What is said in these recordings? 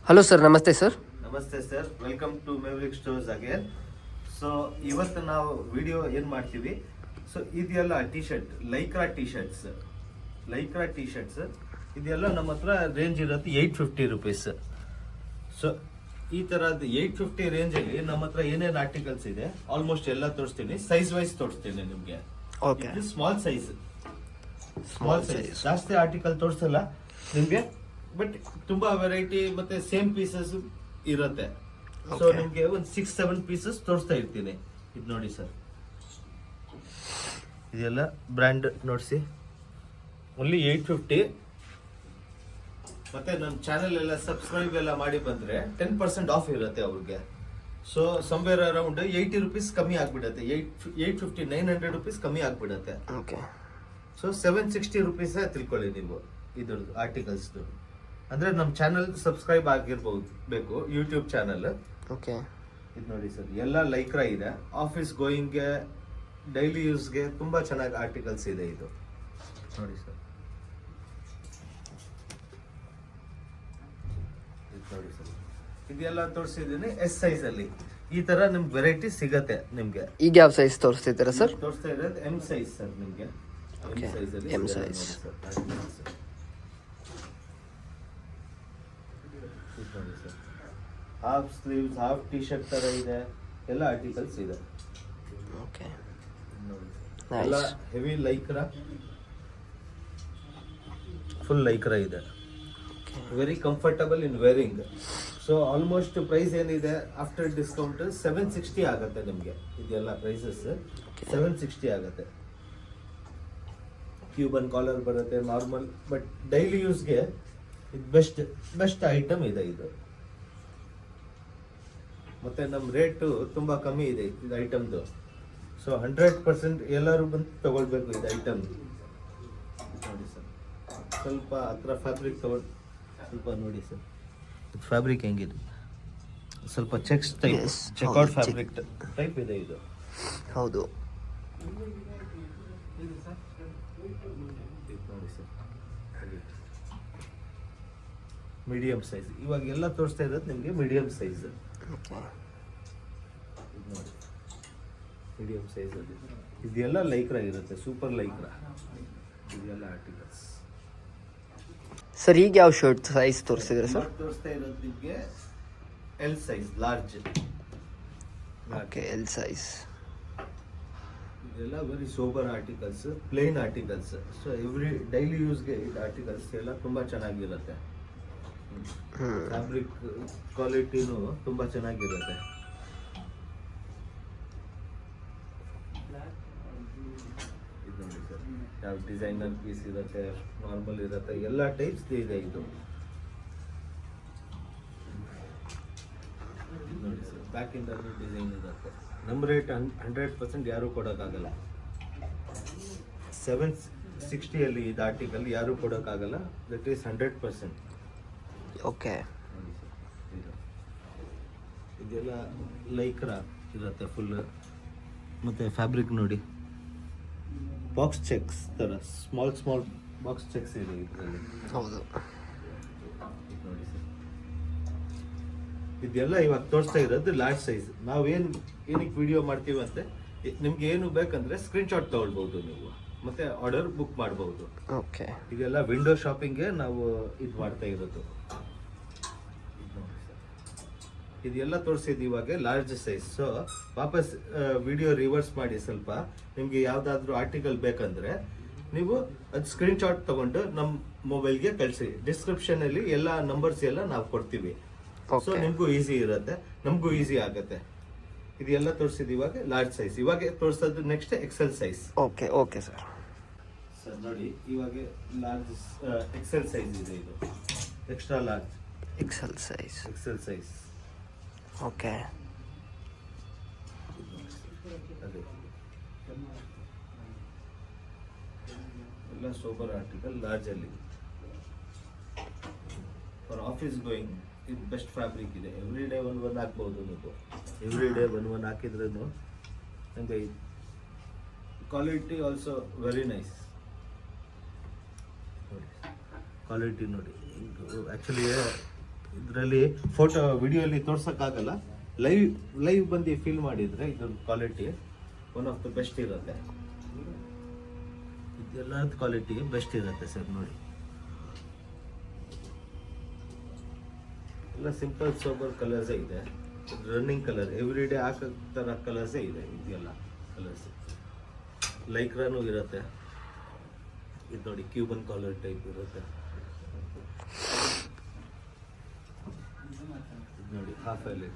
Hello sir, ನಮಸ್ತೆ sir. ನಮಸ್ತೆ sir, welcome to Maverick stores again. So ಇವತ್ತು ನಾವು ವಿಡಿಯೋ ಏನು ಮಾಡ್ತೀವಿ, ಸೊ ಇದೆಲ್ಲ T shirt, Lycra T shirts ಇದೆಲ್ಲ ನಮ್ಮ ಹತ್ರ ರೇಂಜ್ ಇರುತ್ತೆ 850 ರುಪೀಸ್. ಸೊ ಈ ಥರದ್ದು 850 ರೇಂಜಲ್ಲಿ ನಮ್ಮ ಹತ್ರ ಏನೇನು ಆರ್ಟಿಕಲ್ಸ್ ಇದೆ ಆಲ್ಮೋಸ್ಟ್ ಎಲ್ಲ ತೋರಿಸ್ತೀನಿ. ಸೈಜ್ ವೈಸ್ ತೋರಿಸ್ತೀನಿ ನಿಮಗೆ. ಓಕೆ, ಸ್ಮಾಲ್ ಸೈಜ್ ಜಾಸ್ತಿ ಆರ್ಟಿಕಲ್ ತೋರಿಸಲ್ಲ ನಿಮಗೆ, ಬಟ್ ತುಂಬಾ ವೆರೈಟಿ ಮತ್ತೆ ಸೇಮ್ ಪೀಸಸ್ ಇರುತ್ತೆ. ಸೊ ನಿಮ್ಗೆ ಒಂದು 6-7 ಪೀಸಸ್ ತೋರಿಸ್ತಾ ಇರ್ತೀನಿ. ಇದು ನೋಡಿ ಸರ್, ಇದೆಲ್ಲ ಬ್ರ್ಯಾಂಡ್ ನೋಡಿಸಿ, ಓನ್ಲಿ 850. ಮತ್ತೆ ನನ್ನ ಚಾನೆಲ್ ಎಲ್ಲ ಸಬ್ಸ್ಕ್ರೈಬ್ ಎಲ್ಲ ಮಾಡಿ ಬಂದ್ರೆ 10% ಆಫ್ ಇರುತ್ತೆ ಅವ್ರಿಗೆ. ಸೊ ಸಂವೇರ್ ಅರೌಂಡ್ 80 ರುಪೀಸ್ ಕಮ್ಮಿ ಆಗ್ಬಿಡುತ್ತೆ. 850 900 ರುಪೀಸ್ ಕಮ್ಮಿ ಆಗ್ಬಿಡುತ್ತೆ. ಓಕೆ. ಸೊ 760 ರುಪೀಸ್ ತಿಳ್ಕೊಳ್ಳಿ ನೀವು ಇದ್ರದ್ದು ಆರ್ಟಿಕಲ್ಸ್. ಅಂದ್ರೆ ನಮ್ಮ ಚಾನಲ್ ಸಬ್ಸ್ಕ್ರೈಬ್ ಆಗಿರ್ಬಹುದು ಬೇಕು, ಯೂಟ್ಯೂಬ್ ಚಾನಲ್. ಓಕೆ. ಇದು ನೋಡಿ ಸರ್, ಎಲ್ಲ ಲೈಕ್ರಾ ಇದೆ. ಆಫೀಸ್ ಗೋಯಿಂಗ್ಗೆ, ಡೈಲಿ ಯೂಸ್ಗೆ ತುಂಬಾ ಚೆನ್ನಾಗಿ ಆರ್ಟಿಕಲ್ಸ್ ಇದೆ. ಇದು ನೋಡಿ ಸರ್, ನೋಡಿ ಸರ್, ಇದೆಲ್ಲ ತೋರಿಸಿದ್ದೀನಿ ಎಸ್ ಸೈಜ್ ಅಲ್ಲಿ. ಈ ತರ ನಿಮ್ಗೆ ವೆರೈಟಿ ಸಿಗತ್ತೆ ನಿಮ್ಗೆ. ಈಗ ಯಾವ ಸೈಜ್ ತೋರಿಸ್ತಿದ್ದೀರಾ ಸರ್? ತೋರಿಸ್ತಾ ಇರೋದು ಎಂ ಸೈಜ್ ಸರ್ ನಿಮ್ಗೆ. Okay. M size. Half sleeves, half T shirt ತರ ಇದೆ, ಎಲ್ಲ ಆರ್ಟಿಕಲ್ಸ್ ಇದೆ. ಓಕೆ, ಎಲ್ಲ nice. Heavy Lycra, full Lycra ಇದೆ. Very comfortable in wearing. So almost price ಏನಿದೆ ಆಫ್ಟರ್ ಡಿಸ್ಕೌಂಟ್ 760 ಆಗುತ್ತೆ ನಿಮಗೆ. ಇದೆಲ್ಲ ಪ್ರೈಸಸ್ 760 ಆಗುತ್ತೆ. ಕ್ಯೂಬನ್ ಕಾಲರ್ ಬರುತ್ತೆ, ನಾರ್ಮಲ್, ಬಟ್ ಡೈಲಿ ಯೂಸ್ಗೆ ಇದು ಬೆಸ್ಟ್ ಐಟಮ್ ಇದೆ ಇದು. ಮತ್ತೆ ನಮ್ಮ ರೇಟು ತುಂಬಾ ಕಮ್ಮಿ ಇದೆ ಇದು ಐಟಮ್ದು. ಸೊ 100% ಎಲ್ಲರೂ ಬಂದು ತಗೊಳ್ಬೇಕು ಇದು ಐಟಮ್. ನೋಡಿ ಸರ್, ಸ್ವಲ್ಪ ಹತ್ರ ಫ್ಯಾಬ್ರಿಕ್ ತಗೊಂಡು ಸ್ವಲ್ಪ ನೋಡಿ ಸರ್, ಫ್ಯಾಬ್ರಿಕ್ ಹೆಂಗಿದೆ, ಸ್ವಲ್ಪ ಚೆಕ್ಸ್ ಟೈಪ್, Yes, ಚೆಕ್ಔಟ್ ಹೌದು, ಫ್ಯಾಬ್ರಿಕ್ ಟೈಪ್ ಇದೆ ಇದು. ಹೌದು. ನೋಡಿ ಸರ್, ಮೀಡಿಯಂ ಸೈಜ್. ಇವಾಗ ಎಲ್ಲ ತೋರಿಸ್ತಾ ಇರೋದು ನಿಮಗೆ ಮೀಡಿಯಂ ಸೈಜ್. ಓಕೆ. ನೋಡಿ, ಮೀಡಿಯಂ ಸೈಜ್ ಅಲ್ಲಿ ಇದೆಲ್ಲ ಲೈಕ್ರಾ ಇರುತ್ತೆ, ಸೂಪರ್ ಲೈಕ್ರಾ. ಇದೆಲ್ಲ ಆರ್ಟಿಕಲ್ಸ್ ಸರ್, ಈಗ ಯಾವ ಶರ್ಟ್ ಸೈಜ್ ತೋರಿಸಿದ್ರಾ ಸರ್? ತೋರಿಸ್ತಾ ಇರೋದು ನಿಮಗೆ L size, large. Okay, L size. ಇದೆಲ್ಲ very sober articles, plain articles. So every daily ಯೂಸ್ಗೆ ಇದು ಆರ್ಟಿಕಲ್ಸ್ ಎಲ್ಲ ತುಂಬಾ ಚೆನ್ನಾಗಿರುತ್ತೆ. ಫ್ಯಾಬ್ರಿಕ್ ಕ್ವಾಲಿಟಿನೂ ತುಂಬಾ ಚೆನ್ನಾಗಿರುತ್ತೆ. ಇದು ನೋಡಿ ಸರ್, ಯಾವ ಡಿಸೈನರ್ ಪೀಸ್ ಇರುತ್ತೆ, ನಾರ್ಮಲ್ ಇರುತ್ತೆ, ಎಲ್ಲ ಟೈಪ್ಸ್ ಇದೆ ಇದು. ನೋಡಿ ಸರ್, ಬ್ಯಾಕ್ ಇಂದ ಡಿಸೈನ್ ಇರುತ್ತೆ. ನಮ್ಮ ರೇಟ್ 100% ಯಾರು ಕೊಡೋಕ್ಕಾಗಲ್ಲ. 760 ಅಲ್ಲಿ ಇದು ಆರ್ಟಿಕಲ್ ಯಾರು ಕೊಡೋಕ್ಕಾಗಲ್ಲ. That is 100%. ಓಕೆ. ನೋಡಿ ಸರ್, ಇದೆಲ್ಲ ಲೈಕ್ರಾ ಇರುತ್ತೆ ಫುಲ್. ಮತ್ತೆ ಫ್ಯಾಬ್ರಿಕ್ ನೋಡಿ, ಬಾಕ್ಸ್ ಚೆಕ್ಸ್ ತರ ಸ್ಮಾಲ್ ಬಾಕ್ಸ್ ಚೆಕ್ಸ್ ಇದೆ ಇದರಲ್ಲಿ. ಹೌದು. ನೋಡಿ ಸರ್, ಇದೆಲ್ಲ ಇವಾಗ ತೋರಿಸ್ತಾ ಇರೋದು ಲಾರ್ಜ್ ಸೈಜ್. ಏನಕ್ಕೆ ವಿಡಿಯೋ ಮಾಡ್ತೀವಿ ಅಂದ್ರೆ, ನಿಮ್ಗೆ ಏನು ಬೇಕಂದ್ರೆ ಸ್ಕ್ರೀನ್ ಶಾಟ್ ತಗೊಳ್ಬಹುದು ನೀವು, ಮತ್ತೆ ಆರ್ಡರ್ ಬುಕ್ ಮಾಡಬಹುದು. ಓಕೆ. ಇದೆಲ್ಲ ವಿಂಡೋ ಶಾಪಿಂಗ್ಗೆ ನಾವು ಇದು ಮಾಡ್ತಾ ಇರೋದು. ಇದೆಲ್ಲ ತೋರಿಸಿದ್ದು ಇವಾಗ ಲಾರ್ಜ್ ಸೈಜ್. ಸೊ ವಾಪಸ್ ವಿಡಿಯೋ ರಿವರ್ಸ್ ಮಾಡಿ, ಸ್ವಲ್ಪ ನಿಮ್ಗೆ ಯಾವ್ದಾದ್ರು ಆರ್ಟಿಕಲ್ ಬೇಕಂದ್ರೆ ನೀವು ಅದು ಸ್ಕ್ರೀನ್ ಶಾಟ್ ತಗೊಂಡು ನಮ್ಮ ಮೊಬೈಲ್ಗೆ ಕಳಿಸಿ. ಡಿಸ್ಕ್ರಿಪ್ಷನ್ ಅಲ್ಲಿ ಎಲ್ಲ ನಂಬರ್ಸ್ ಎಲ್ಲ ನಾವು ಕೊಡ್ತೀವಿ. ಸೊ ನಿಮ್ಗೂ ಈಸಿ ಇರುತ್ತೆ, ನಮಗೂ ಈಸಿ ಆಗುತ್ತೆ. ಇದೆಲ್ಲ ತೋರಿಸಿದ್ದು ಇವಾಗ ಲಾರ್ಜ್ ಸೈಜ್. ಇವಾಗ ತೋರಿಸೋದು next XL size. Okay. Okay sir. Sir ನೋಡಿ, ಇವಾಗ ಲಾರ್ಜ್ ಎಕ್ಸೆಲ್ ಸೈಜ್ ಇದೆ. ಇದು extra large XL size. XL size. Okay. ಅದೇ ಎಲ್ಲ ಸೂಪರ್ ಆರ್ಟಿಕಲ್ ಲಾರ್ಜ್ ಅಲ್ಲಿ. ಫಾರ್ ಆಫೀಸ್ ಗೋಯಿಂಗ್ ಇದು ಬೆಸ್ಟ್ ಫ್ಯಾಬ್ರಿಕ್ ಇದೆ. ಎವ್ರಿ ಡೇ ಒಂದು ಹಾಕ್ಬೋದು ನೀವು. ಎವ್ರಿ ಡೇ ಒಂದು ಹಾಕಿದ್ರೂ ನಿಮಗೆ quality also very nice. Quality ನೋಡಿ, ಆ್ಯಕ್ಚುಲಿ ಇದರಲ್ಲಿ ಫೋಟೋ ವಿಡಿಯೋಲಿ ತೋರ್ಸೋಕ್ಕಾಗಲ್ಲ, ಲೈವ್ ಬಂದು ಫೀಲ್ ಮಾಡಿದರೆ ಇದ್ರ quality one of the best ಇರುತ್ತೆ. ಇದೆಲ್ಲ ಕ್ವಾಲಿಟಿ ಬೆಸ್ಟ್ ಇರುತ್ತೆ ಸರ್. ನೋಡಿ ಎಲ್ಲ ಸಿಂಪಲ್ ಸೋಬರ್ ಕಲರ್ಸೇ ಇದೆ, ರನ್ನಿಂಗ್ ಕಲರ್ ಎವ್ರಿ ಡೇ ಹಾಕೋ ಥರ ಕಲರ್ಸೇ ಇದೆ. ಇದೆಲ್ಲ ಕಲರ್ಸ್ ಲೈಕ್ರಾನು ಇರುತ್ತೆ. ಇದು ನೋಡಿ ಕ್ಯೂಬನ್ ಕಾಲರ್ ಟೈಪ್ ಇರುತ್ತೆ. ಇದು ನೋಡಿ ಹಾಫ್ ಅಲ್ಲಿ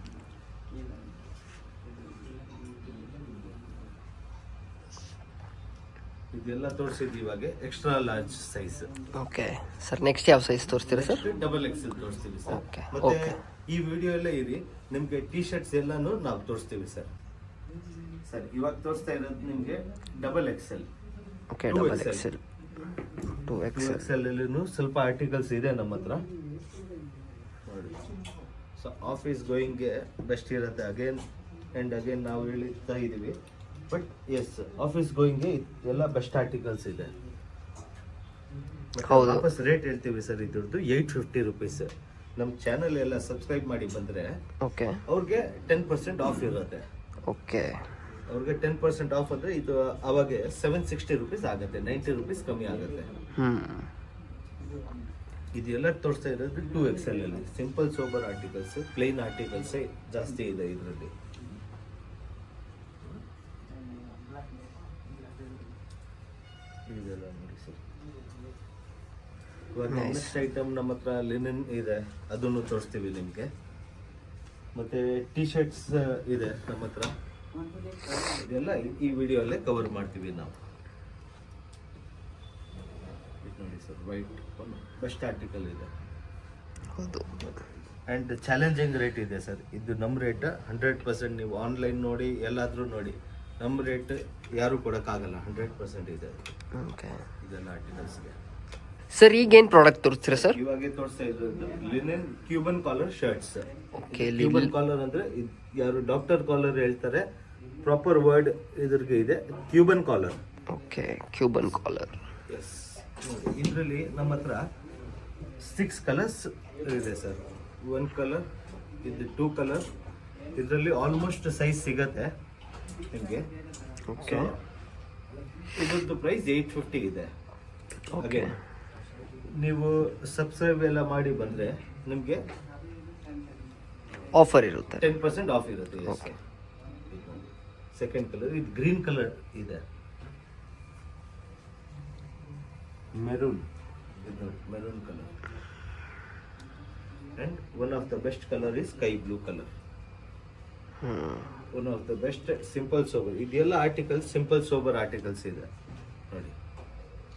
ಇದೆಲ್ಲ ತೋರಿಸಿದ್ವಿ ಇವಾಗ extra large size. Okay sir, next ಯಾವ ಸೈಜ್ ತೋರಿಸ್ತೀರಾ ಸರ್? ಡಬಲ್ ಎಕ್ಸೆಲ್ ತೋರಿಸ್ತೀವಿ ಸರ್. Okay, ಮತ್ತೆ okay. ಈ ವಿಡಿಯೋ ಎಲ್ಲ ಇರಿ, ನಿಮ್ಗೆ ಟೀ ಶರ್ಟ್ಸ್ ಎಲ್ಲಾನು ನಾವು ತೋರಿಸ್ತೀವಿ ಸರ್. ಸರ್ ಇವಾಗ ತೋರಿಸ್ತಾ ಇರೋದು ನಿಮ್ಗೆ double XL. Okay, double XL, 2XL ಅಲ್ಲಿನೂ ಸ್ವಲ್ಪ ಆರ್ಟಿಕಲ್ಸ್ ಇದೆ ನಮ್ಮ ಹತ್ರ ನೋಡಿ. ಸೊ ಆಫೀಸ್ ಗೋಯಿಂಗ್ಗೆ ಬೆಸ್ಟ್ ಇರುತ್ತೆ. ಅಗೇನ್ ಆ್ಯಂಡ್ ಅಗೇನ್ ನಾವು ಹೇಳ್ತಾ ಇದ್ದೀವಿ, ಬಟ್ ಎಸ್ ಆಫೀಸ್ ಗೋಯಿಂಗ್ಗೆ ಎಲ್ಲ ಬೆಸ್ಟ್ ಆರ್ಟಿಕಲ್ಸ್ ಇದೆ. ಹೌದು. ವಾಪಸ್ ರೇಟ್ ಹೇಳ್ತೀವಿ ಸರ್, ಇದ್ರದ್ದು 850 ರುಪೀಸ್. ನಮ್ಮ ಚಾನಲ್ ಎಲ್ಲ ಸಬ್ಸ್ಕ್ರೈಬ್ ಮಾಡಿ ಬಂದರೆ ಓಕೆ ಅವ್ರಿಗೆ 10% ಆಫ್ ಇರುತ್ತೆ. ಓಕೆ, ಅವ್ರಿಗೆ 10% ಆಫ್ ಅಂದರೆ ಇದು ಅವಾಗ 760 ರುಪೀಸ್ ಆಗುತ್ತೆ, 90 ರುಪೀಸ್ ಕಮ್ಮಿ ಆಗುತ್ತೆ. ಇದೆಲ್ಲ ತೋರಿಸ್ತಾ ಇರೋದು 2XL ಅಲ್ಲಿ ಸಿಂಪಲ್ ಸೋಬರ್ ಆರ್ಟಿಕಲ್ಸ್, ಪ್ಲೇನ್ ಆರ್ಟಿಕಲ್ಸೇ ಜಾಸ್ತಿ ಇದೆ ಇದರಲ್ಲಿ. ಇದೆಲ್ಲ ನೋಡಿ ಸರ್. ಇವಾಗ ನೆಕ್ಸ್ಟ್ ಐಟಮ್ ನಮ್ಮ ಹತ್ರ ಲಿನನ್ ಇದೆ, ಅದನ್ನು ತೋರಿಸ್ತೀವಿ ನಿಮಗೆ. ಮತ್ತೆ ಟಿ ಶರ್ಟ್ಸ್ ಇದೆ ನಮ್ಮ ಹತ್ರ, ಇದೆಲ್ಲ ಈ ವಿಡಿಯೋ ಅಲ್ಲೇ ಕವರ್ ಮಾಡ್ತೀವಿ ನಾವು. ನೋಡಿ ಸರ್, ವೈಟ್ ಬೆಸ್ಟ್ ಆರ್ಟಿಕಲ್ ಇದೆ. ಹೌದು. ಆ್ಯಂಡ್ ಚಾಲೆಂಜಿಂಗ್ ರೇಟ್ ಇದೆ ಸರ್. ಇದು ನಮ್ಮ ರೇಟ್ 100%. ನೀವು ಆನ್ಲೈನ್ ನೋಡಿ ಎಲ್ಲಾದರೂ ನೋಡಿ, ನಮ್ಮ ರೇಟ್ ಯಾರು ಕೊಡೋಕ್ಕಾಗಲ್ಲ, 100% ಇದೆ. ಓಕೆ ಇದೆಲ್ಲ ಆರ್ಟಿಕಲ್ಸ್ಗೆ. ಸರ್ ಈಗೇನು ಪ್ರಾಡಕ್ಟ್ ತೋರಿಸ್ತೀರಾ ಸರ್? ಇವಾಗ ತೋರಿಸ್ತಾ ಇರೋದು linen Cuban collar shirts. Okay, Cuban collar ಅಂದ್ರೆ ಯಾರು ಡಾಕ್ಟರ್ ಕಾಲರ್ ಹೇಳ್ತಾರೆ, ಪ್ರಾಪರ್ ವರ್ಡ್ ಇದ್ರಿಗೆ ಇದೆ Cuban collar. Okay, Cuban collar. Yes, ಇದರಲ್ಲಿ ನಮ್ಮ ಹತ್ರ 6 ಕಲರ್ಸ್ ಇದೆ ಸರ್. 1 ಕಲರ್, ಇದು 2 ಕಲರ್. ಇದರಲ್ಲಿ ಆಲ್ಮೋಸ್ಟ್ ಸೈಜ್ ಸಿಗತ್ತೆ ನಿಮಗೆ. ಓಕೆ, ಇದ್ರದ್ದು ಪ್ರೈಸ್ 850 ಇದೆ. ಓಕೆ, ನೀವು ಸಬ್ಸ್ಕ್ರೈಬ್ ಎಲ್ಲ ಮಾಡಿ ಬಂದರೆ ನಿಮಗೆ ಆಫರ್ ಇರುತ್ತೆ, 10% ಆಫ್ ಇರುತ್ತೆ. ಓಕೆ. ಸೆಕೆಂಡ್ ಕಲರ್, ಇದು ಗ್ರೀನ್ ಕಲರ್ ಇದೆ, ಮೆರೂನ್, ಇದು maroon colour. And one of the best colour is sky blue colour. One of the best simple sober. ಇದೆಲ್ಲ ಆರ್ಟಿಕಲ್ಸ್ ಸಿಂಪಲ್ ಸೋಬರ್ ಆರ್ಟಿಕಲ್ಸ್ ಇದೆ ನೋಡಿ.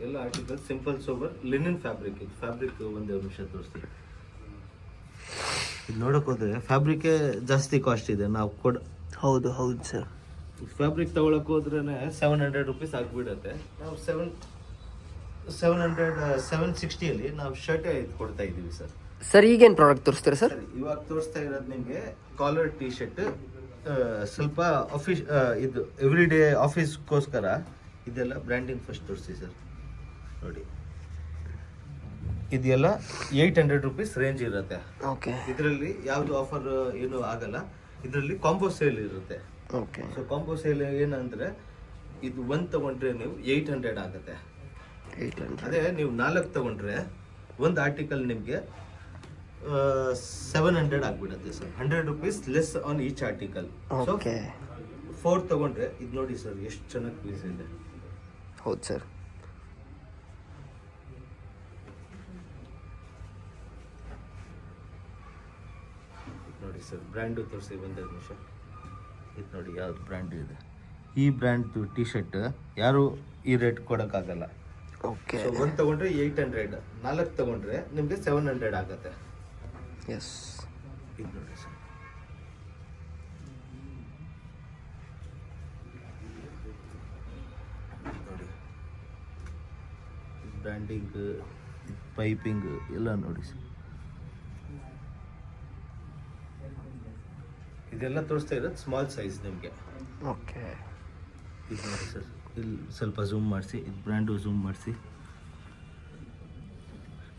ಎಲ್ಲ articles simple sober linen fabric. ಇದು fabric ಒಂದೇ ನಿಮಿಷ ತೋರಿಸ್ತೀವಿ. ಇದು ನೋಡಕ್ ಹೋದ್ರೆ ಫ್ಯಾಬ್ರಿಕೇ ಜಾಸ್ತಿ ಕಾಸ್ಟ್ ಇದೆ. ನಾವು ಹೌದು ಹೌದು ಸರ್. ಫ್ಯಾಬ್ರಿಕ್ ತಗೊಳಕ್ ಹೋದ್ರೆ 700 ರುಪೀಸ್ ಆಗ್ಬಿಡತ್ತೆ. ನಾವು 760 ಅಲ್ಲಿ ನಾವು ಶರ್ಟ್ ಕೊಡ್ತಾ ಇದೀವಿ ಸರ್. ಸರ್ ಈಗೇನು ಪ್ರಾಡಕ್ಟ್ ತೋರಿಸ್ತೀರಾ ಸರ್? ಇವಾಗ ತೋರಿಸ್ತಾ ಇರೋದು ನಿಮಗೆ ಕಾಲರ್ ಟಿ ಶರ್ಟ್. ಸ್ವಲ್ಪ ಇದು ಎವ್ರಿ ಡೇ ಆಫೀಸ್ಗೋಸ್ಕರ ಇದೆಲ್ಲ ಬ್ರ್ಯಾಂಡಿಂಗ್ ಫಸ್ಟ್ ತೋರಿಸಿ ಸರ್. ನೋಡಿ, ಇದೆಲ್ಲ 800 ರುಪೀಸ್ ರೇಂಜ್ ಇರುತ್ತೆ. ಓಕೆ, ಇದರಲ್ಲಿ ಯಾವುದು ಆಫರ್ ಏನು ಆಗಲ್ಲ. ಇದರಲ್ಲಿ ಕಾಂಬೋ ಸೇಲ್ ಇರುತ್ತೆ. ಓಕೆ, ಸೊ ಕಾಂಬೋ ಸೇಲ್ ಏನಂದ್ರೆ ಇದು 1 ತಗೊಂಡ್ರೆ ನೀವು 800 ಆಗುತ್ತೆ. 800. ಅದೇ ನೀವು 4 ತಗೊಂಡ್ರೆ ಒಂದು ಆರ್ಟಿಕಲ್ ನಿಮಗೆ 700 ಆಗ್ಬಿಡುತ್ತೆ sir. 100 rupees less on each article. So okay, 4 ತಗೊಂಡ್ರೆ ಇದು ನೋಡಿ ಸರ್ ಎಷ್ಟು ಚೆನ್ನಾಗಿ ಪೀಸ್ ಇದೆ. ಹೌದು ಸರ್. ನೋಡಿ ಸರ್, ಬ್ರ್ಯಾಂಡು ತೋರಿಸಿ ಒಂದೇ ನಿಮಿಷ. ಇದು ನೋಡಿ ಯಾವ್ದು ಬ್ರ್ಯಾಂಡ್ ಇದೆ. ಈ ಬ್ರ್ಯಾಂಡ್ದು ಟಿ ಶರ್ಟ್ ಯಾರು ಈ ರೇಟ್ ಕೊಡೋಕ್ಕಾಗಲ್ಲ. ಓಕೆ, ಸೊ 1 ತಗೊಂಡ್ರೆ 800, 4 ತಗೊಂಡ್ರೆ ನಿಮಗೆ 700 ಆಗುತ್ತೆ. ಎಸ್, ಇದು ನೋಡಿ ಸರ್. ನೋಡಿ ಬ್ರ್ಯಾಂಡಿಂಗ್, ಪೈಪಿಂಗ್ ಎಲ್ಲ ನೋಡಿ ಸರ್. ಇದೆಲ್ಲ ತೋರಿಸ್ತಾ ಇರೋದು ಸ್ಮಾಲ್ ಸೈಜ್ ನಿಮಗೆ. ಓಕೆ, ಇದು ನೋಡಿ ಸರ್, ಇಲ್ಲಿ ಸ್ವಲ್ಪ ಝೂಮ್ ಮಾಡಿಸಿ, ಇದು ಬ್ರ್ಯಾಂಡು ಝೂಮ್ ಮಾಡಿಸಿ.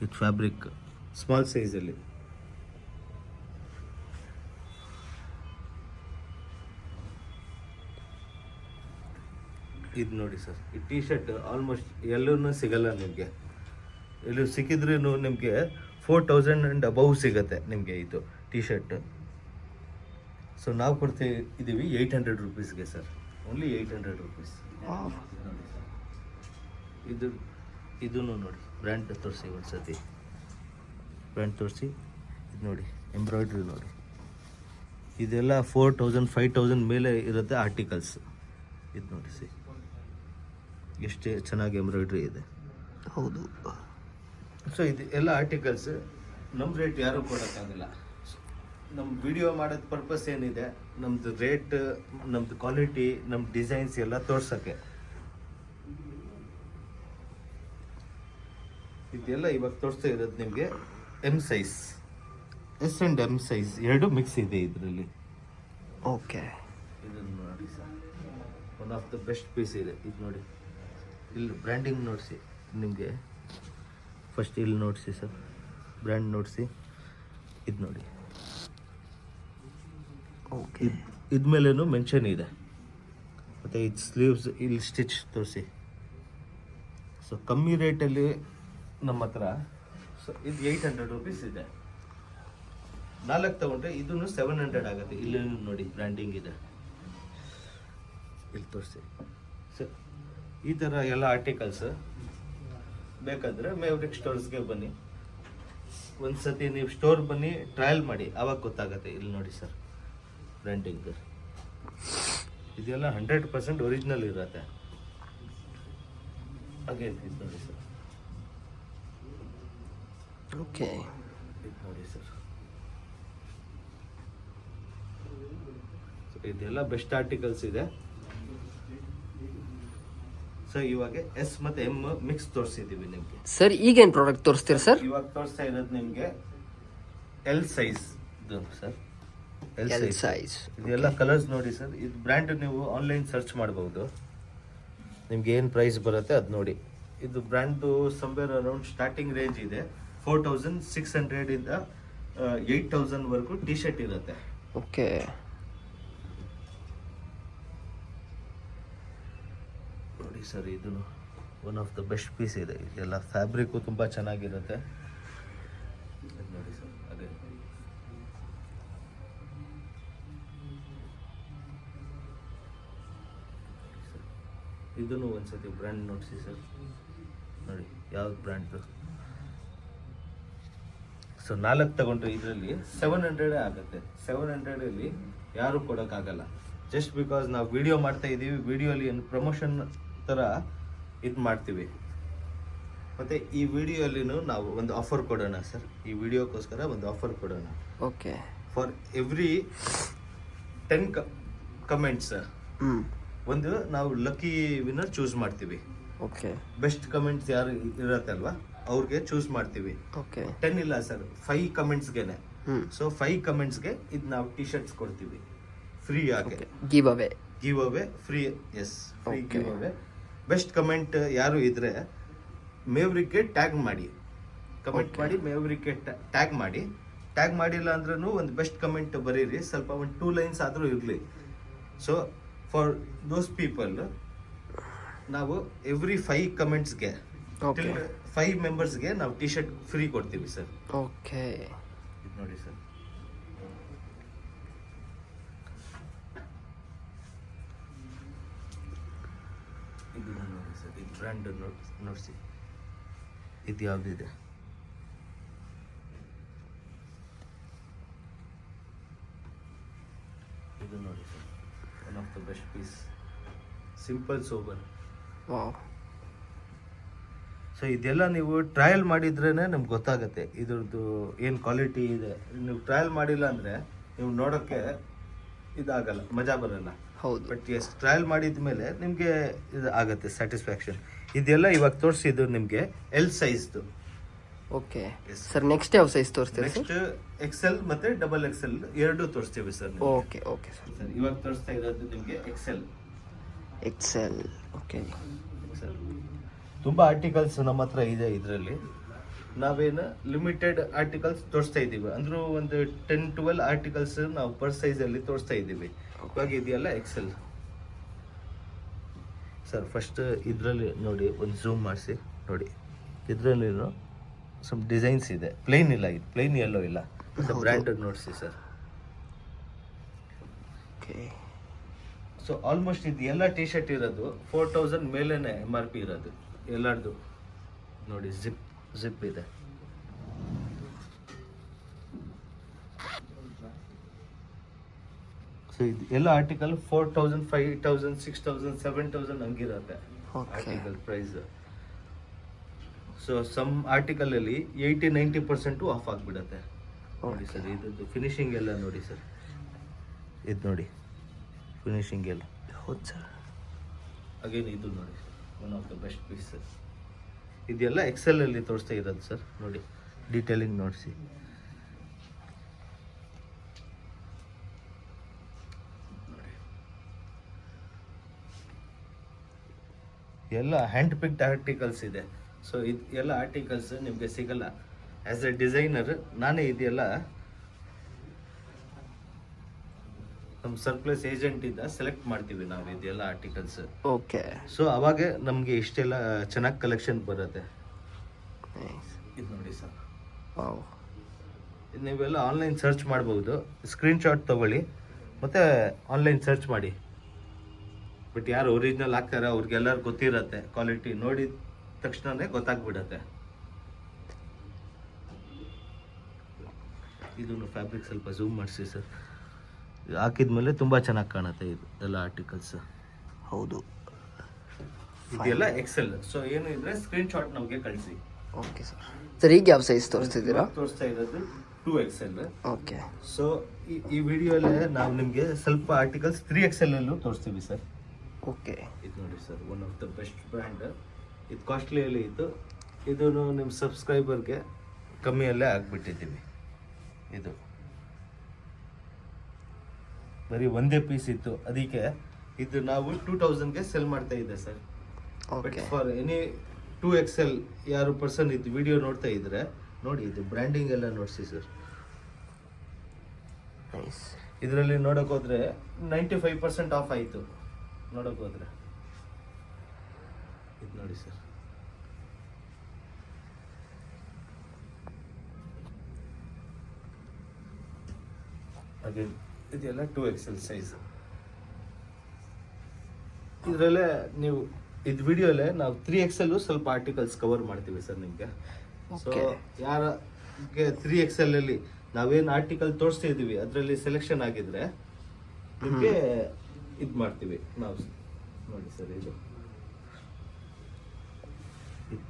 ಇದು ಫ್ಯಾಬ್ರಿಕ್ ಸ್ಮಾಲ್ ಸೈಜಲ್ಲಿ ಇದು ನೋಡಿ ಸರ್, ಈ ಟೀ ಶರ್ಟ್ ಆಲ್ಮೋಸ್ಟ್ ಎಲ್ಲೂ ಸಿಗಲ್ಲ ನಿಮಗೆ. ಎಲ್ಲೂ ಸಿಕ್ಕಿದ್ರೂ ನಿಮಗೆ 4000 ಆ್ಯಂಡ್ ಅಬೌವ್ ಸಿಗುತ್ತೆ ನಿಮಗೆ ಇದು ಟೀ ಶರ್ಟ್. ಸೊ ನಾವು ಕೊಡ್ತಿದ್ದೀವಿ 800 ರುಪೀಸ್ಗೆ ಸರ್, ಓನ್ಲಿ 800 ರುಪೀಸ್. ಇದೂ ನೋಡಿ, ಬ್ರ್ಯಾಂಡ್ ತೋರಿಸಿ ಒಂದ್ಸತಿ, ಬ್ರ್ಯಾಂಡ್ ತೋರಿಸಿ. ಇದು ನೋಡಿ, ಎಂಬ್ರಾಯ್ಡ್ರಿ ನೋಡಿ, ಇದೆಲ್ಲ 4000 5000 ಮೇಲೆ ಇರುತ್ತೆ ಆರ್ಟಿಕಲ್ಸ್. ಇದು ನೋಡಿ ಸಿ, ಎಷ್ಟೇ ಚೆನ್ನಾಗಿ ಎಂಬ್ರಾಯ್ಡ್ರಿ ಇದೆ. ಹೌದು. ಸೊ ಇದು ಎಲ್ಲ ಆರ್ಟಿಕಲ್ಸ್ ನಮ್ಮ ರೇಟ್ ಯಾರೂ ಕೊಡೋಕ್ಕಾಗಲ್ಲ. ನಮ್ಮ ವಿಡಿಯೋ ಮಾಡೋದು ಪರ್ಪಸ್ ಏನಿದೆ, ನಮ್ಮದು ರೇಟ್, ನಮ್ಮದು ಕ್ವಾಲಿಟಿ, ನಮ್ಮ ಡಿಸೈನ್ಸ್ ಎಲ್ಲ ತೋರ್ಸೋಕ್ಕೆ. ಇದೆಲ್ಲ ಇವಾಗ ತೋರಿಸ್ತಾ ಇರೋದು ನಿಮಗೆ M size, S and M size ಎರಡು ಮಿಕ್ಸ್ ಇದೆ ಇದರಲ್ಲಿ. ಓಕೆ. ಇದನ್ನು ನೋಡಿ sir, one of the best piece ಇದೆ. ಇದು ನೋಡಿ, ಇಲ್ಲಿ ಬ್ರ್ಯಾಂಡಿಂಗ್ ನೋಡಿಸಿ ನಿಮಗೆ. ಫಸ್ಟ್ ಇಲ್ಲಿ ನೋಡಿಸಿ ಸರ್, ಬ್ರ್ಯಾಂಡ್ ನೋಡಿಸಿ. ಇದು ನೋಡಿ, ಓಕೆ. ಇದ್ಮೇಲೇನು ಮೆನ್ಷನ್ ಇದೆ. ಮತ್ತು ಇದು ಸ್ಲೀವ್ಸ್ ಇಲ್ಲಿ ಸ್ಟಿಚ್ ತೋರಿಸಿ. ಸೊ ಕಮ್ಮಿ ರೇಟಲ್ಲಿ ನಮ್ಮ ಹತ್ರ. ಸೊ ಇದು 800 ರುಪೀಸ್ ಇದೆ. 4 ತಗೊಂಡ್ರೆ ಇದೂ 700 ಆಗುತ್ತೆ. ಇಲ್ಲಿ ನೋಡಿ ಬ್ರ್ಯಾಂಡಿಂಗ್ ಇದೆ, ಇಲ್ಲಿ ತೋರಿಸಿ. ಸೊ ಈ ಥರ ಎಲ್ಲ ಆರ್ಟಿಕಲ್ಸ್ ಬೇಕಾದರೆ ಮೇವ್ರಿಕ್ ಸ್ಟೋರ್ಸ್ಗೆ ಬನ್ನಿ. ಒಂದ್ಸತಿ ನೀವು ಸ್ಟೋರ್ ಬನ್ನಿ, ಟ್ರಯಲ್ ಮಾಡಿ, ಆವಾಗ ಗೊತ್ತಾಗುತ್ತೆ. ಇಲ್ಲಿ ನೋಡಿ ಸರ್, ಬ್ರ್ಯಾಂಡಿಂಗ್ ಇದೆಲ್ಲ 100% ಒರಿಜಿನಲ್ ಇರುತ್ತೆ. ಹಾಗೆ ಇದು ನೋಡಿ ಸರ್, ಓಕೆ. ಇದು ನೋಡಿ ಸರ್, ಇದೆಲ್ಲ ಬೆಸ್ಟ್ ಆರ್ಟಿಕಲ್ಸ್ ಇದೆ. ಸೊ ಇವಾಗ ಎಸ್ ಮತ್ತೆ ಎಮ್ ಮಿಕ್ಸ್ ತೋರಿಸಿದೀವಿ ನಿಮಗೆ. ಸರ್ ಈಗೇನು ಪ್ರಾಡಕ್ಟ್ ತೋರಿಸ್ತೀರಾ ಸರ್? ಇವಾಗ ತೋರಿಸ್ತಾ ಇರೋದು ನಿಮಗೆ L size sir, L size. ಇದೆಲ್ಲ ಕಲರ್ಸ್ ನೋಡಿ ಸರ್. ಇದು ಬ್ರ್ಯಾಂಡ್ ನೀವು ಆನ್ಲೈನ್ ಸರ್ಚ್ ಮಾಡಬಹುದು, ನಿಮ್ಗೆ ಏನು ಪ್ರೈಸ್ ಬರುತ್ತೆ ಅದು ನೋಡಿ. ಇದು ಬ್ರ್ಯಾಂಡ್ದು ಸಮ್ವೇರ್ ಅರೌಂಡ್ ಸ್ಟಾರ್ಟಿಂಗ್ ರೇಂಜ್ ಇದೆ 4600 ಇಂದ 8000 ವರೆಗೂ ಟಿ ಶರ್ಟ್ ಇರುತ್ತೆ. ಓಕೆ. ನೋಡಿ ಸರ್, ಇದು one of the best piece ಇದೆ. ಇದೆಲ್ಲ ಫ್ಯಾಬ್ರಿಕ್ಕು ತುಂಬ ಚೆನ್ನಾಗಿರುತ್ತೆ. ನೋಡಿ ಸರ್, ಅದೇ ಇದನ್ನು ಒಂದ್ಸತಿ ಬ್ರ್ಯಾಂಡ್ ನೋಡಿಸಿ ಸರ್, ನೋಡಿ ಯಾವ್ದು ಬ್ರ್ಯಾಂಡ್ದು. ಸೊ 4 ತಗೊಂಡ್ರೆ ಇದರಲ್ಲಿ 700 ಆಗುತ್ತೆ. 700 ಯಾರು ಕೊಡೋಕ್ಕಾಗಲ್ಲ. ಜಸ್ಟ್ ಬಿಕಾಸ್ ನಾವು ವಿಡಿಯೋ ಮಾಡ್ತಾ ಇದ್ದೀವಿ, ವಿಡಿಯೋಲಿ ಏನು ಪ್ರಮೋಷನ್ ಥರ ಇದು ಮಾಡ್ತೀವಿ. ಮತ್ತು ಈ ವಿಡಿಯೋಲಿನೂ ನಾವು ಒಂದು ಆಫರ್ ಕೊಡೋಣ ಸರ್, ಈ ವಿಡಿಯೋಕ್ಕೋಸ್ಕರ ಒಂದು ಆಫರ್ ಕೊಡೋಣ. ಓಕೆ. ಫಾರ್ ಎವ್ರಿ 10 ಕಮೆಂಟ್ಸ್ ಒಂದು ನಾವು ಲಕ್ಕಿ ವಿನ್ನರ್ ಚೂಸ್ ಮಾಡ್ತೀವಿ. ಓಕೆ. ಬೆಸ್ಟ್ ಕಮೆಂಟ್ಸ್ ಯಾರು ಇರತ್ತಲ್ವಾ ಅವ್ರಿಗೆ ಚೂಸ್ ಮಾಡ್ತೀವಿ. ಓಕೆ. 10 ಇಲ್ಲ ಸರ್, 5 ಕಮೆಂಟ್ಸ್ಗೆನೆ. ಸೊ 5 ಕಮೆಂಟ್ಸ್ಗೆ ಇದು ನಾವು ಟಿ ಶರ್ಟ್ಸ್ ಕೊಡ್ತೀವಿ ಫ್ರೀ ಆಗಿ. Give away free. Yes, free give away. Best comment ಯಾರು ಇದ್ರೆ ಮೇವ್ರಿಕ್ಗೆ ಟ್ಯಾಗ್ ಮಾಡಿ, ಕಮೆಂಟ್ ಮಾಡಿ ಮೇವ್ರಿಕ್ಗೆ ಟ್ಯಾಗ್ ಮಾಡಿ. ಟ್ಯಾಗ್ ಮಾಡಿಲ್ಲ ಅಂದ್ರೂ ಒಂದು ಬೆಸ್ಟ್ ಕಮೆಂಟ್ ಬರೀರಿ, ಸ್ವಲ್ಪ ಒಂದು 2 ಲೈನ್ಸ್ ಆದರೂ ಇರಲಿ. ಸೊ ಫಾರ್ ದೋಸ್ ಪೀಪಲ್ ನಾವು ಎವ್ರಿ 5 ಕಮೆಂಟ್ಸ್ಗೆ 5 ಮೆಂಬರ್ಸ್ಗೆ ನಾವು ಟಿ ಶರ್ಟ್ ಫ್ರೀ ಕೊಡ್ತೀವಿ ಸರ್. ಓಕೆ. ಇದು ನೋಡಿ ಸರ್, ಇದು ನೋಡಿ ಸರ್, ಇದು ಬ್ರ್ಯಾಂಡ್ ನೋಡಿಸಿ, ಇದು ಯಾವುದಿದೆ. ಇದು ನೋಡಿ sir, one of the best piece, simple sober. Wow. So ಇದೆಲ್ಲ ನೀವು ಟ್ರಯಲ್ ಮಾಡಿದ್ರೇ ನಮ್ಗೆ ಗೊತ್ತಾಗುತ್ತೆ ಇದ್ರದ್ದು ಏನು ಕ್ವಾಲಿಟಿ ಇದೆ. ನೀವು ಟ್ರಯಲ್ ಮಾಡಿಲ್ಲ ಅಂದರೆ ನೀವು ನೋಡೋಕ್ಕೆ ಇದಾಗಲ್ಲ, ಮಜಾ ಬರಲ್ಲ. ಹೌದು. ಬಟ್ ಎಸ್, ಟ್ರಯಲ್ ಮಾಡಿದ ಮೇಲೆ ನಿಮಗೆ ಇದು ಆಗುತ್ತೆ ಸ್ಯಾಟಿಸ್ಫ್ಯಾಕ್ಷನ್. ಇದೆಲ್ಲ ಇವಾಗ ತೋರಿಸಿದ್ದು ನಿಮಗೆ ಎಲ್ ಸೈಜ್ದು. Okay sir. ನೆಕ್ಸ್ಟ್ ಯಾವ ಸೈಜ್ ತೋರಿಸ್ತೀರಾ ಸರ್? ನೆಕ್ಸ್ಟ್ XL ಮತ್ತೆ XXL ಎರಡೂ ತೋರಿಸ್ತೀವಿ ಸರ್. Okay okay sir. ಇವಾಗ ತೋರಿಸ್ತಾ ಇರೋದು ನಿಮಗೆ XL. ಓಕೆ. ತುಂಬ ಆರ್ಟಿಕಲ್ಸ್ ನಮ್ಮ ಹತ್ರ ಇದೆ. ಇದರಲ್ಲಿ ನಾವೇನು ಲಿಮಿಟೆಡ್ ಆರ್ಟಿಕಲ್ಸ್ ತೋರಿಸ್ತಾ ಇದ್ದೀವಿ, ಅಂದ್ರೂ ಒಂದು 10-12 ಆರ್ಟಿಕಲ್ಸ್ ನಾವು ಪರ್ ಸೈಜಲ್ಲಿ ತೋರಿಸ್ತಾ ಇದ್ದೀವಿ. ಇವಾಗ ಇದೆಯಲ್ಲ XL. ಸೊ ಸರ್ ಫಸ್ಟ್ ಇದರಲ್ಲಿ ನೋಡಿ ಒಂದು ಝೂಮ್ ಮಾಡಿಸಿ ನೋಡಿ, ಇದರಲ್ಲಿ ಸ್ವಲ್ಪ ಡಿಸೈನ್ಸ್ ಇದೆ, ಪ್ಲೇನ್ ಇಲ್ಲ, ಇದು ಪ್ಲೇನ್ ಎಲ್ಲೋ ಇಲ್ಲ, ಬ್ರ್ಯಾಂಡೆಡ್ ನೋಡಿಸಿ ಸರ್. ಓಕೆ. ಸೊ ಆಲ್ಮೋಸ್ಟ್ ಇದು ಎಲ್ಲ ಟಿ ಶರ್ಟ್ ಇರೋದು 4000 ಮೇಲೇನೆ MRP ಇರೋದು ಎಲ್ಲರದು. ನೋಡಿ ಜಿಪ್ ಇದೆ. ಸೊ ಇದು ಎಲ್ಲ ಆರ್ಟಿಕಲ್ 4000, 5000, 6000, 7000 ಹಂಗಿರುತ್ತೆ article price. So some article ಅಲ್ಲಿ 80-90% ಆಫ್ ಆಗಿಬಿಡುತ್ತೆ ನೋಡಿ ಸರ್. ಇದ್ದು ಫಿನಿಶಿಂಗ್ ಎಲ್ಲ ನೋಡಿ ಸರ್, ಇದು ನೋಡಿ ಫಿನಿಶಿಂಗ್ ಎಲ್ಲ. ಹೌದು ಸರ್. ಅಗೇನ್ ಇದು ನೋಡಿ, one of the best pieces. ಇದೆಲ್ಲ ಎಕ್ಸೆಲ್ ಅಲ್ಲಿ ತೋರಿಸ್ತಾ ಇರೋದು ಸರ್. ನೋಡಿ ಡೀಟೇಲಿಂಗ್ ನೋಡಿಸಿ. ಎಲ್ಲ ಹ್ಯಾಂಡ್ ಪಿಕ್ಡ್ ಆರ್ಟಿಕಲ್ಸ್ ಇದೆ. ಸೊ ಇದು ಎಲ್ಲ ಆರ್ಟಿಕಲ್ಸ್ ನಿಮಗೆ ಸಿಗಲ್ಲ. ಆ್ಯಸ್ ಎ ಡಿಸೈನರ್ ನಾನೇ ಇದೆಲ್ಲ ನಮ್ಮ ಸರ್ಪ್ಲಸ್ ಏಜೆಂಟ್ ಇಂದ ಸೆಲೆಕ್ಟ್ ಮಾಡ್ತೀವಿ ನಾವು ಇದೆಲ್ಲ ಆರ್ಟಿಕಲ್ಸ್. ಓಕೆ. ಸೊ ಅವಾಗ ನಮಗೆ ಇಷ್ಟೆಲ್ಲ ಚೆನ್ನಾಗಿ ಕಲೆಕ್ಷನ್ ಬರುತ್ತೆ. ಇದು ನೋಡಿ ಸರ್, ನೀವೆಲ್ಲ ಆನ್ಲೈನ್ ಸರ್ಚ್ ಮಾಡ್ಬೋದು, ಸ್ಕ್ರೀನ್ಶಾಟ್ ತಗೊಳ್ಳಿ ಮತ್ತೆ ಆನ್ಲೈನ್ ಸರ್ಚ್ ಮಾಡಿ. ಬಟ್ ಯಾರು ಒರಿಜಿನಲ್ ಹಾಕ್ತಾರೆ ಅವ್ರಿಗೆಲ್ಲರೂ ಗೊತ್ತಿರತ್ತೆ, ಕ್ವಾಲಿಟಿ ನೋಡಿದ ತಕ್ಷಣನೇ ಗೊತ್ತಾಗ್ಬಿಡತ್ತೆ. ಇದನ್ನು ಫ್ಯಾಬ್ರಿಕ್ ಸ್ವಲ್ಪ ಝೂಮ್ ಮಾಡಿಸಿ ಸರ್. ಹಾಕಿದ್ಮೇಲೆ ತುಂಬ ಚೆನ್ನಾಗಿ ಕಾಣುತ್ತೆ ಇದು ಎಲ್ಲ ಆರ್ಟಿಕಲ್ಸ್. ಹೌದು. ಇದೆಲ್ಲ ಎಕ್ಸೆಲ್. ಸೊ ಏನು ಇದ್ರೆ ಸ್ಕ್ರೀನ್ಶಾಟ್ ನಮಗೆ ಕಳಿಸಿ. Okay sir. ಸರ್ ಈಗ ಯಾವ ಸೈಜ್ ತೋರಿಸ್ತಿದ್ದೀರಾ? ತೋರಿಸ್ತಾ ಇರೋದು 2XL. ಓಕೆ. ಸೊ ಈ ವಿಡಿಯೋಲ್ಲೇ ನಾವು ನಿಮಗೆ ಸ್ವಲ್ಪ ಆರ್ಟಿಕಲ್ಸ್ 3XL ಅಲ್ಲೂ ತೋರಿಸ್ತೀವಿ ಸರ್. ಓಕೆ. ಇದು ನೋಡಿ sir, one of the best brand. ಇದು ಕಾಸ್ಟ್ಲಿಯಲ್ಲಿ ಇತ್ತು, ಇದನ್ನು ನಿಮ್ಮ ಸಬ್ಸ್ಕ್ರೈಬರ್ಗೆ ಕಮ್ಮಿಯಲ್ಲೇ ಆಗಿಬಿಟ್ಟಿದ್ದೀವಿ. ಇದು ಬರೀ ಒಂದೇ ಪೀಸ್ ಇತ್ತು, ಅದಕ್ಕೆ ಇದು ನಾವು 2000ಗೆ ಸೆಲ್ ಮಾಡ್ತಾ ಇದ್ದೆ sir. But for any 2XL ಯಾರು ಪರ್ಸನ್ ಇದು ವಿಡಿಯೋ ನೋಡ್ತಾ ಇದ್ರೆ ನೋಡಿ, ಇದು ಬ್ರ್ಯಾಂಡಿಂಗ್ ಎಲ್ಲ ನೋಡಿಸಿ ಸರ್. ಇದರಲ್ಲಿ ನೋಡೋಕೆ ಹೋದ್ರೆ 95% ಆಫ್ ಆಯಿತು ನೋಡೋಕೆ ಹೋದ್ರೆ. ಇದು ನೋಡಿ ಸರ್, ಹಾಗೆ ಇದೆಲ್ಲ 2XL ಸೈಜ್. ಇದರಲ್ಲೇ ನೀವು ಇದು ವಿಡಿಯೋಲ್ಲೇ ನಾವು 3XL ಸ್ವಲ್ಪ ಆರ್ಟಿಕಲ್ಸ್ ಕವರ್ ಮಾಡ್ತೀವಿ ಸರ್ ನಿಮಗೆ. ಸೊ ಯಾರಿಗೆ 3XL ಅಲ್ಲಿ ನಾವೇನು ಆರ್ಟಿಕಲ್ ತೋರಿಸ್ತಾ ಇದೀವಿ ಅದರಲ್ಲಿ ಸೆಲೆಕ್ಷನ್ ಆಗಿದ್ರೆ ನಿಮಗೆ ಇದು ಮಾಡ್ತೀವಿ ನಾವು. ನೋಡಿ ಸರ್, ಇದು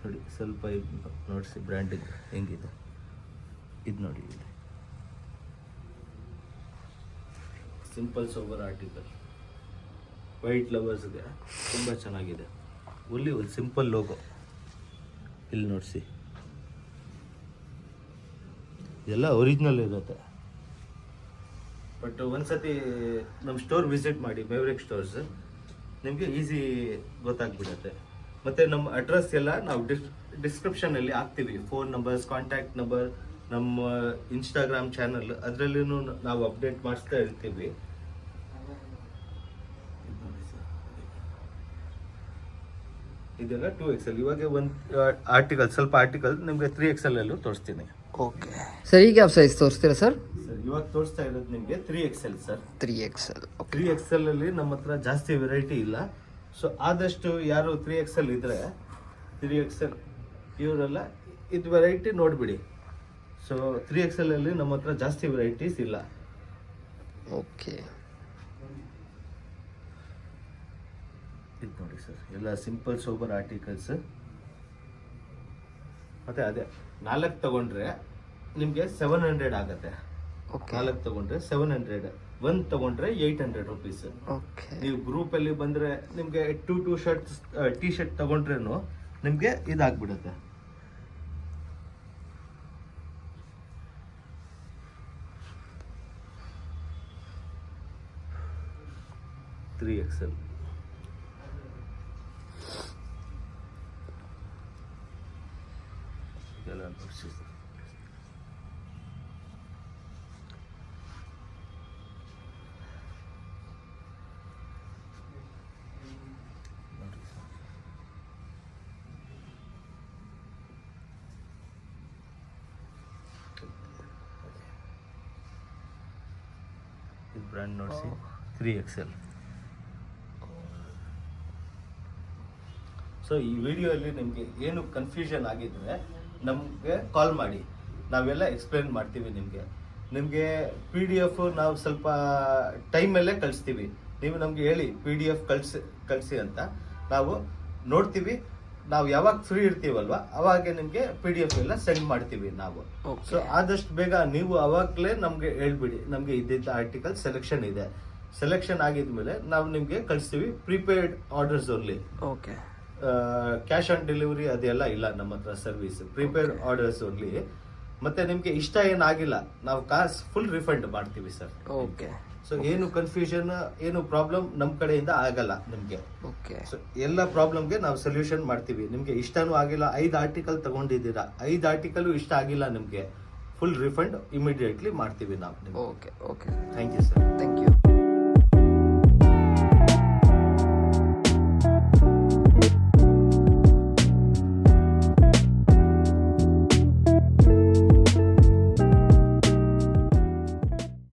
ನೋಡಿ ಸ್ವಲ್ಪ ಇದು ನೋಡಿಸಿ ಬ್ರ್ಯಾಂಡಿಂಗ್ ಹೆಂಗಿದೆ. ಇದು ನೋಡಿ, ಇದು ಸಿಂಪಲ್ ಸೋಬರ್ ಆರ್ಟಿಕಲ್, ವೈಟ್ ಲವರ್ಸ್ಗೆ ತುಂಬ ಚೆನ್ನಾಗಿದೆ. ಒಲ್ಲಿ ಒಂದು ಸಿಂಪಲ್ ಲೋಗೋ ಇಲ್ಲಿ ನೋಡಿಸಿ, ಎಲ್ಲ ಒರಿಜಿನಲ್ ಇರುತ್ತೆ. ಬಟ್ ಒಂದ್ಸತಿ ನಮ್ಮ ಸ್ಟೋರ್ ವಿಸಿಟ್ ಮಾಡಿ, ಮೇವ್ರಿಕ್ ಸ್ಟೋರ್ಸ್, ನಿಮಗೆ ಈಸಿ ಗೊತ್ತಾಗ್ಬಿಡುತ್ತೆ. ಮತ್ತು ನಮ್ಮ ಅಡ್ರೆಸ್ ಎಲ್ಲ ನಾವು ಡಿಸ್ಕ್ರಿಪ್ಷನಲ್ಲಿ ಹಾಕ್ತೀವಿ. ಫೋನ್ ನಂಬರ್ಸ್, ಕಾಂಟ್ಯಾಕ್ಟ್ ನಂಬರ್, ನಮ್ಮ ಇನ್ಸ್ಟಾಗ್ರಾಮ್ ಚಾನಲ್ ಅದರಲ್ಲೂ ನಾವು ಅಪ್ಡೇಟ್ ಮಾಡಿಸ್ತಾ ಇರ್ತೀವಿ. ಇದೆಲ್ಲ 2XL. ಇವಾಗ ಒಂದು ಆರ್ಟಿಕಲ್, ಸ್ವಲ್ಪ ಆರ್ಟಿಕಲ್ ನಿಮಗೆ 3XL ಅಲ್ಲೂ ತೋರಿಸ್ತೀನಿ. Okay sir. ಈಗ ಯಾವ ಸೈಜ್ ತೋರಿಸ್ತೀರಾ ಸರ್? ಸರ್ ಇವಾಗ ತೋರಿಸ್ತಾ ಇರೋದು ನಿಮಗೆ 3XL ಸರ್. 3XL. 3XL ಅಲ್ಲಿ ನಮ್ಮ ಹತ್ರ ಜಾಸ್ತಿ ವೆರೈಟಿ ಇಲ್ಲ. ಸೊ ಆದಷ್ಟು ಯಾರು 3XL ಇದ್ರೆ 3XL ಇವರೆಲ್ಲ ಇದು ವೆರೈಟಿ ನೋಡಿಬಿಡಿ. ಸೊ 3XL ಅಲ್ಲಿ ನಮ್ಮ ಹತ್ರ ಜಾಸ್ತಿ ವೆರೈಟೀಸ್ ಇಲ್ಲ. ಓಕೆ. ಇದು ನೋಡಿ ಸರ್, ಎಲ್ಲ ಸಿಂಪಲ್ ಸೋಬರ್ ಆರ್ಟಿಕಲ್ಸ್. ಮತ್ತೆ ಅದೇ 4 ತಗೊಂಡ್ರೆ ನಿಮಗೆ 700 ಆಗುತ್ತೆ. 4 ತಗೊಂಡ್ರೆ 700, 1 ತಗೊಂಡ್ರೆ 800 ರುಪೀಸ್. ನೀವು ಗ್ರೂಪ್ ಅಲ್ಲಿ ಬಂದ್ರೆ ನಿಮ್ಗೆ 2 ಶರ್ಟ್ಸ್ ಟಿ ಶರ್ಟ್ ತಗೊಂಡ್ರೇನು ನಿಮ್ಗೆ ಇದಾಗ್ಬಿಡುತ್ತೆ. XL ಇದೆಲ್ಲ ನೋಡಿಸಿ ಸರ್. ನೋಡಿ ಸರ್, ಬ್ರ್ಯಾಂಡ್ ನೋಡಿಸಿ 3XL. ಸೊ ಈ ವಿಡಿಯೋಲಿ ನಿಮಗೆ ಏನು ಕನ್ಫ್ಯೂಷನ್ ಆಗಿದ್ರೆ ನಮಗೆ ಕಾಲ್ ಮಾಡಿ, ನಾವೆಲ್ಲ ಎಕ್ಸ್ಪ್ಲೇನ್ ಮಾಡ್ತೀವಿ ನಿಮಗೆ PDF ನಾವು ಸ್ವಲ್ಪ ಟೈಮಲ್ಲೇ ಕಳಿಸ್ತೀವಿ. ನೀವು ನಮಗೆ ಹೇಳಿ PDF ಕಳಿಸಿ ಅಂತ, ನಾವು ನೋಡ್ತೀವಿ. ನಾವು ಯಾವಾಗ ಫ್ರೀ ಇರ್ತೀವಲ್ವಾ ಅವಾಗ ನಿಮಗೆ PDF ಎಲ್ಲ ಸೆಂಡ್ ಮಾಡ್ತೀವಿ ನಾವು. ಸೊ ಆದಷ್ಟು ಬೇಗ ನೀವು ಅವಾಗಲೇ ನಮಗೆ ಹೇಳ್ಬಿಡಿ, ನಮಗೆ ಇದ್ದಿದ್ದ ಆರ್ಟಿಕಲ್ ಸೆಲೆಕ್ಷನ್ ಇದೆ, ಸೆಲೆಕ್ಷನ್ ಆಗಿದ್ಮೇಲೆ ನಾವು ನಿಮಗೆ ಕಳಿಸ್ತೀವಿ. Prepaid orders only. Okay. Cash on delivery ಅದೆಲ್ಲ ಇಲ್ಲ ನಮ್ಮ ಹತ್ರ ಸರ್ವಿಸ್. Prepaid orders only. ಮತ್ತೆ ನಿಮ್ಗೆ ಇಷ್ಟ ಏನಾಗಿಲ್ಲ ನಾವು ಕಾಸು ಫುಲ್ ರಿಫಂಡ್ ಮಾಡ್ತೀವಿ ಸರ್. ಓಕೆ. ಸೊ ಏನು ಕನ್ಫ್ಯೂಷನ್ ಏನು ಪ್ರಾಬ್ಲಮ್ ನಮ್ಮ ಕಡೆಯಿಂದ ಆಗಲ್ಲ ನಿಮ್ಗೆ. ಓಕೆ. ಸೊ ಎಲ್ಲ ಪ್ರಾಬ್ಲಮ್ಗೆ ನಾವು ಸೊಲ್ಯೂಷನ್ ಮಾಡ್ತೀವಿ. ನಿಮ್ಗೆ ಇಷ್ಟನೂ ಆಗಿಲ್ಲ, 5 ಆರ್ಟಿಕಲ್ ತಗೊಂಡಿದ್ದೀರಾ, 5 ಆರ್ಟಿಕಲ್ ಇಷ್ಟ ಆಗಿಲ್ಲ ನಿಮ್ಗೆ, ಫುಲ್ ರಿಫಂಡ್ ಇಮಿಡಿಯೇಟ್ಲಿ ಮಾಡ್ತೀವಿ ನಾವು. Okay. Okay. Thank you sir. Thank you.